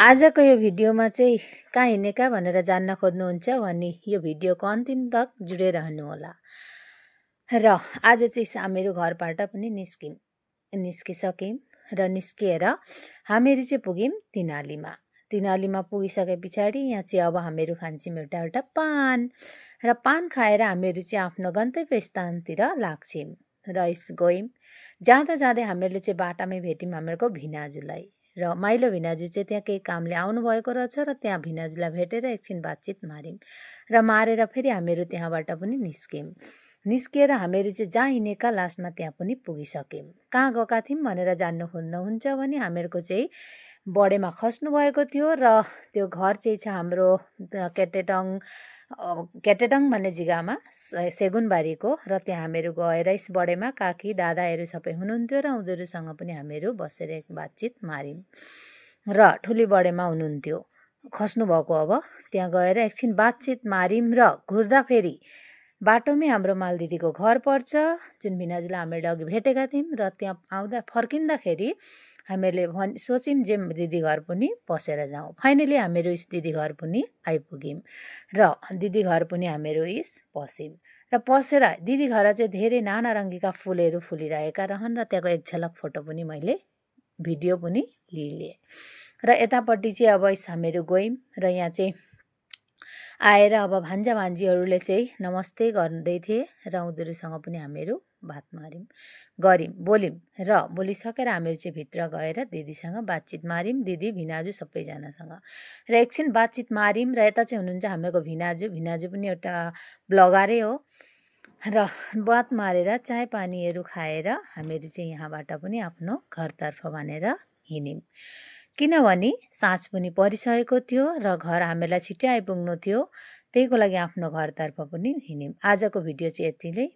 आजको यो भिडियोमा चाहिँ कहाँ हिँडेका भनेर जान्न खोज्नुहुन्छ भने यो भिडियोको अन्तिम तक जुडिरहनुहोला। र आज चाहिँ हामीहरू घरबाट पनि निस्किसक्यौँ र निस्किएर हामीहरू चाहिँ पुग्यौँ तिनालीमा पुगिसके पछाडि यहाँ चाहिँ अब हामीहरू खान्छौँ एउटा पान र पान खाएर हामीहरू चाहिँ आफ्नो गन्तव्य स्थानतिर लाग्छौँ र गयौँ। जाँदै हामीहरूले चाहिँ बाटामै भेट्यौँ हामीहरूको भिनाजुलाई र माइलो भिनाजु चाहिँ त्यहाँ केही कामले आउनुभएको रहेछ र त्यहाँ भिनाजुलाई भेटेर एकछिन बातचित मार्यौँ र मारेर फेरि हामीहरू त्यहाँबाट पनि निस्किएर हामीहरू चाहिँ जहाँ हिँडेका लास्टमा त्यहाँ पनि पुगिसक्यौँ। कहाँ गएका थियौँ भनेर जान्नु खोज्नुहुन्छ भने हामीहरूको चाहिँ बडेमा खस्नु भएको थियो र त्यो घर चाहिँ छ हाम्रो केटेटङ भन्ने जग्गामा सेगुनबारीको र त्यहाँ हामीहरू गएर यस बडेमा काकी दादाहरू सबै हुनुहुन्थ्यो र उनीहरूसँग पनि हामीहरू बसेर एक बातचित मार्यौँ र ठुली बडेमा हुनुहुन्थ्यो खस्नुभएको। अब त्यहाँ गएर एकछिन बातचित मार्यौँ र घुर्दाखेरि बाटोमै हाम्रो माल दिदीको घर पर्छ जुन भिनाजुलाई हामीले अघि भेटेका थियौँ र त्यहाँ फर्किँदाखेरि हामीहरूले सोच्यौँ जे दिदी घर पनि पसेर जाउँ। फाइनली हामीहरू यस दिदी घर पनि आइपुग्यौँ र दिदी घर पनि हामीहरू पस्यौँ र पसेर दिदी घर चाहिँ धेरै नाना रङ्गीका फुलहरू फुलिरहेका रहन् र त्यहाँको एक झलक फोटो पनि मैले भिडियो पनि लिएँ र यतापट्टि चाहिँ अब हामीहरू गयौँ र यहाँ चाहिँ आएर अब भान्जा भान्जीहरूले चाहिँ नमस्ते गर्दै थिए र उनीहरूसँग पनि हामीहरू बात बोल्यौँ र बोलिसकेर हामीहरू चाहिँ भित्र गएर दिदीसँग बातचित मार्यौँ, दिदी भिनाजु सबैजनासँग र एकछिन बातचित मार्यौँ र यता चाहिँ हुनुहुन्छ हामीहरूको भिनाजु पनि एउटा ब्लगरै हो र बात मारेर चाय पानीहरू खाएर हामीहरू चाहिँ यहाँबाट पनि आफ्नो घरतर्फ भनेर हिँड्यौँ किनभने साँझ पनि परिसकेको थियो र घर हामीलाई छिट्टै आइपुग्नु थियो। त्यहीको लागि आफ्नो घरतर्फ पनि हिँड्यौँ। आजको भिडियो चाहिँ यति नै।